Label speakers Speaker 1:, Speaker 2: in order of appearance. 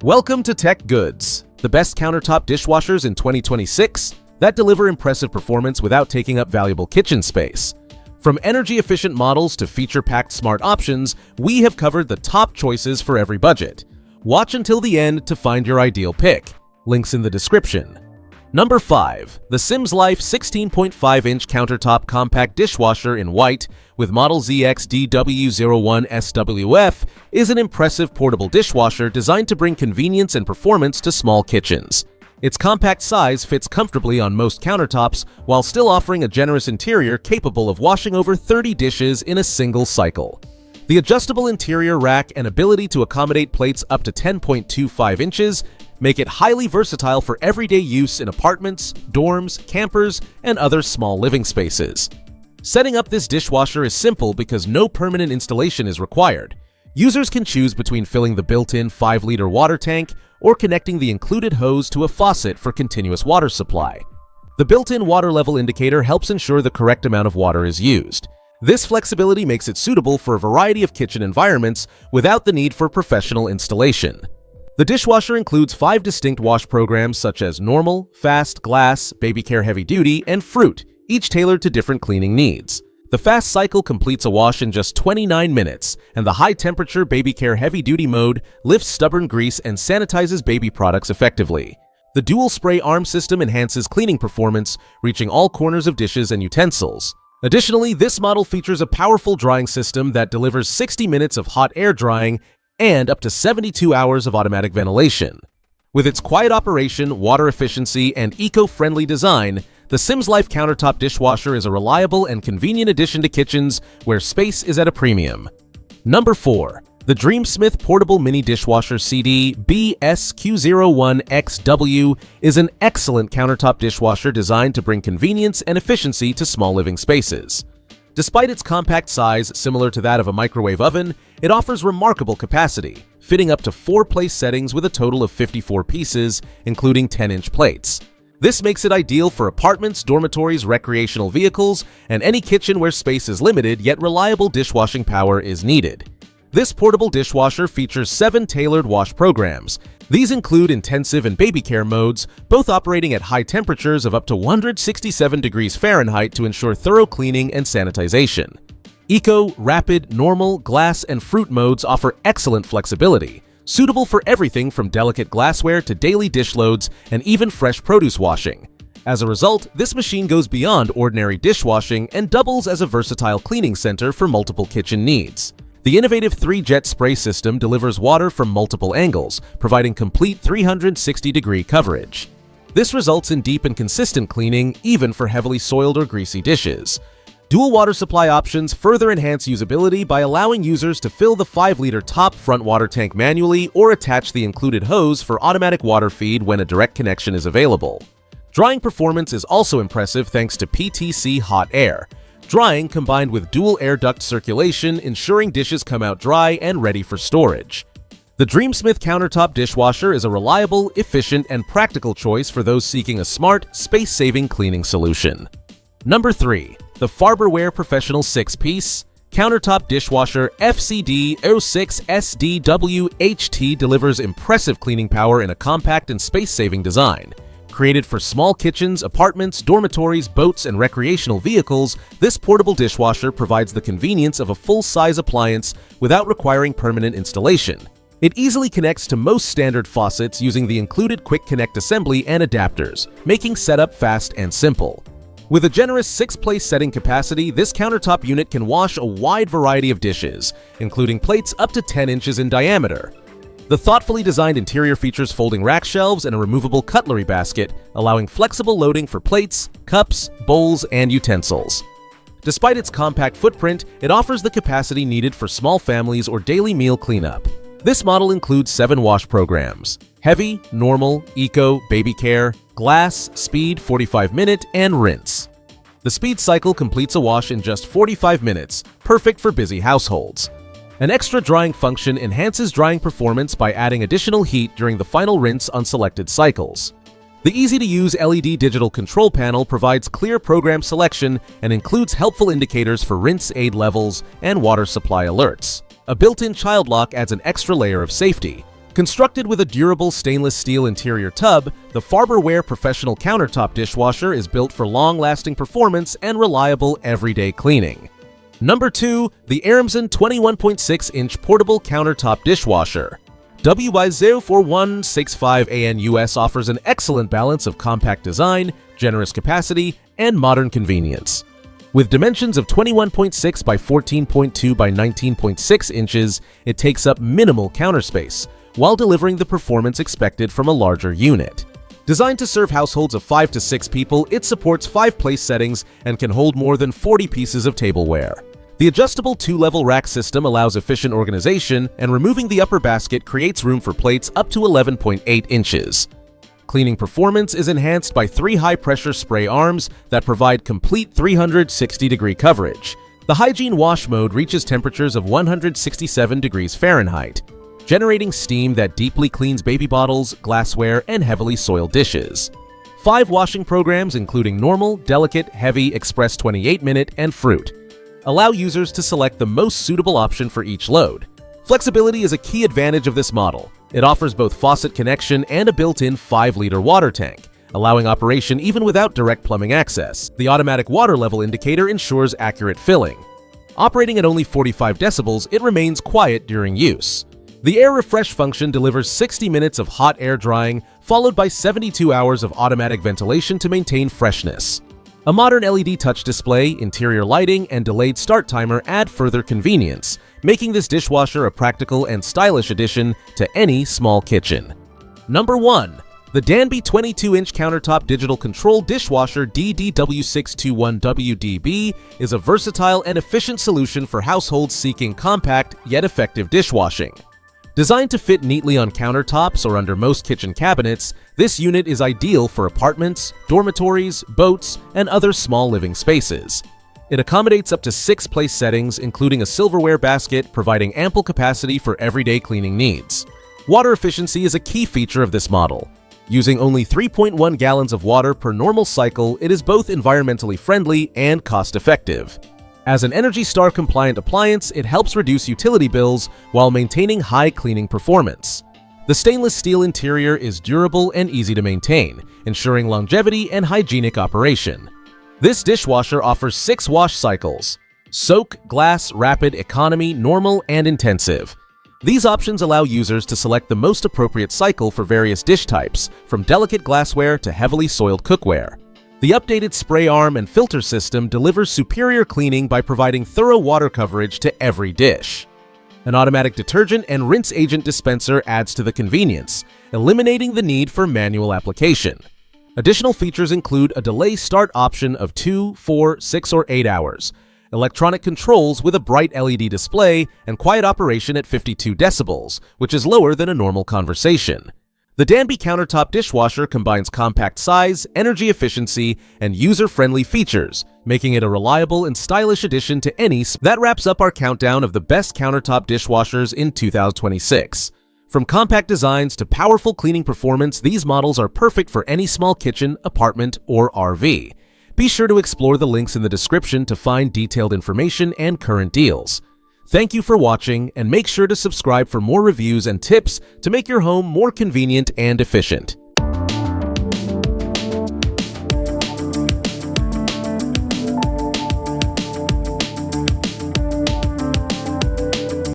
Speaker 1: Welcome to Tech Goods, the best countertop dishwashers in 2026 that deliver impressive performance without taking up valuable kitchen space. From energy-efficient models to feature-packed smart options, we have covered the top choices for every budget. Watch until the end to find your ideal pick. Links in the description. Number 5. The Simzlife 16.5-inch Countertop Compact Dishwasher in white with model ZXDW01SWF is an impressive portable dishwasher designed to bring convenience and performance to small kitchens. Its compact size fits comfortably on most countertops while still offering a generous interior capable of washing over 30 dishes in a single cycle. The adjustable interior rack and ability to accommodate plates up to 10.25 inches make it highly versatile for everyday use in apartments, dorms, campers, and other small living spaces. Setting up this dishwasher is simple because no permanent installation is required. Users can choose between filling the built-in 5-liter water tank or connecting the included hose to a faucet for continuous water supply. The built-in water level indicator helps ensure the correct amount of water is used. This flexibility makes it suitable for a variety of kitchen environments without the need for professional installation. The dishwasher includes 5 distinct wash programs such as Normal, Fast, Glass, Baby Care Heavy Duty, and Fruit, each tailored to different cleaning needs. The Fast cycle completes a wash in just 29 minutes, and the high-temperature Baby Care Heavy Duty mode lifts stubborn grease and sanitizes baby products effectively. The dual spray arm system enhances cleaning performance, reaching all corners of dishes and utensils. Additionally, this model features a powerful drying system that delivers 60 minutes of hot air drying and up to 72 hours of automatic ventilation. With its quiet operation, water efficiency, and eco-friendly design, the Simzlife Countertop Dishwasher is a reliable and convenient addition to kitchens where space is at a premium. Number 4. The Dreamsmith Portable Mini Dishwasher CD BSQ01XW is an excellent countertop dishwasher designed to bring convenience and efficiency to small living spaces. Despite its compact size, similar to that of a microwave oven, it offers remarkable capacity, fitting up to 4 place settings with a total of 54 pieces, including 10-inch plates. This makes it ideal for apartments, dormitories, recreational vehicles, and any kitchen where space is limited yet reliable dishwashing power is needed. This portable dishwasher features 7 tailored wash programs. These include intensive and baby care modes, both operating at high temperatures of up to 167 degrees Fahrenheit to ensure thorough cleaning and sanitization. Eco, Rapid, Normal, Glass, and Fruit modes offer excellent flexibility, suitable for everything from delicate glassware to daily dish loads and even fresh produce washing. As a result, this machine goes beyond ordinary dishwashing and doubles as a versatile cleaning center for multiple kitchen needs. The innovative 3-jet spray system delivers water from multiple angles, providing complete 360-degree coverage. This results in deep and consistent cleaning, even for heavily soiled or greasy dishes. Dual water supply options further enhance usability by allowing users to fill the 5-liter top front water tank manually or attach the included hose for automatic water feed when a direct connection is available. Drying performance is also impressive thanks to PTC hot air. Drying combined with dual air duct circulation, ensuring dishes come out dry and ready for storage. The Dreamsmith Countertop Dishwasher is a reliable, efficient, and practical choice for those seeking a smart, space-saving cleaning solution. Number 3. The Farberware Professional 6-piece Countertop Dishwasher FCD06SDWHT delivers impressive cleaning power in a compact and space-saving design. Created for small kitchens, apartments, dormitories, boats, and recreational vehicles, this portable dishwasher provides the convenience of a full-size appliance without requiring permanent installation. It easily connects to most standard faucets using the included Quick Connect assembly and adapters, making setup fast and simple. With a generous 6-place setting capacity, this countertop unit can wash a wide variety of dishes, including plates up to 10 inches in diameter. The thoughtfully designed interior features folding rack shelves and a removable cutlery basket, allowing flexible loading for plates, cups, bowls, and utensils. Despite its compact footprint, it offers the capacity needed for small families or daily meal cleanup. This model includes 7 wash programs: Heavy, Normal, Eco, Baby Care, Glass, Speed 45-minute, and Rinse. The Speed cycle completes a wash in just 45 minutes, perfect for busy households. An extra drying function enhances drying performance by adding additional heat during the final rinse on selected cycles. The easy-to-use LED digital control panel provides clear program selection and includes helpful indicators for rinse aid levels and water supply alerts. A built-in child lock adds an extra layer of safety. Constructed with a durable stainless steel interior tub, the Farberware Professional Countertop Dishwasher is built for long-lasting performance and reliable everyday cleaning. Number 2. The AIRMSEN 21.6-inch Portable Countertop Dishwasher. WY04165AN-US offers an excellent balance of compact design, generous capacity, and modern convenience. With dimensions of 21.6 by 14.2 by 19.6 inches, it takes up minimal counter space, while delivering the performance expected from a larger unit. Designed to serve households of 5 to 6 people, it supports 5 place settings and can hold more than 40 pieces of tableware. The adjustable 2-level rack system allows efficient organization, and removing the upper basket creates room for plates up to 11.8 inches. Cleaning performance is enhanced by 3 high-pressure spray arms that provide complete 360-degree coverage. The hygiene wash mode reaches temperatures of 167 degrees Fahrenheit, generating steam that deeply cleans baby bottles, glassware, and heavily soiled dishes. 5 washing programs, including normal, delicate, heavy, express 28-minute, and fruit, allow users to select the most suitable option for each load. Flexibility is a key advantage of this model. It offers both faucet connection and a built-in 5-liter water tank, allowing operation even without direct plumbing access. The automatic water level indicator ensures accurate filling. Operating at only 45 decibels, it remains quiet during use. The air refresh function delivers 60 minutes of hot air drying, followed by 72 hours of automatic ventilation to maintain freshness. A modern LED touch display, interior lighting, and delayed start timer add further convenience, making this dishwasher a practical and stylish addition to any small kitchen. Number 1. The Danby 22-inch Countertop Digital Control Dishwasher DDW621WDB is a versatile and efficient solution for households seeking compact yet effective dishwashing. Designed to fit neatly on countertops or under most kitchen cabinets, this unit is ideal for apartments, dormitories, boats, and other small living spaces. It accommodates up to 6 place settings, including a silverware basket, providing ample capacity for everyday cleaning needs. Water efficiency is a key feature of this model. Using only 3.1 gallons of water per normal cycle, it is both environmentally friendly and cost-effective. As an Energy Star compliant appliance, it helps reduce utility bills while maintaining high cleaning performance. The stainless steel interior is durable and easy to maintain, ensuring longevity and hygienic operation. This dishwasher offers 6 wash cycles: soak, glass, rapid, economy, normal, and intensive. These options allow users to select the most appropriate cycle for various dish types, from delicate glassware to heavily soiled cookware. The updated spray arm and filter system delivers superior cleaning by providing thorough water coverage to every dish. An automatic detergent and rinse agent dispenser adds to the convenience, eliminating the need for manual application. Additional features include a delay start option of 2, 4, 6, or 8 hours, electronic controls with a bright LED display, and quiet operation at 52 decibels, which is lower than a normal conversation. The Danby Countertop Dishwasher combines compact size, energy efficiency, and user-friendly features, making it a reliable and stylish addition to any. That wraps up our countdown of the best countertop dishwashers in 2026. From compact designs to powerful cleaning performance, these models are perfect for any small kitchen, apartment, or RV. Be sure to explore the links in the description to find detailed information and current deals. Thank you for watching, and make sure to subscribe for more reviews and tips to make your home more convenient and efficient.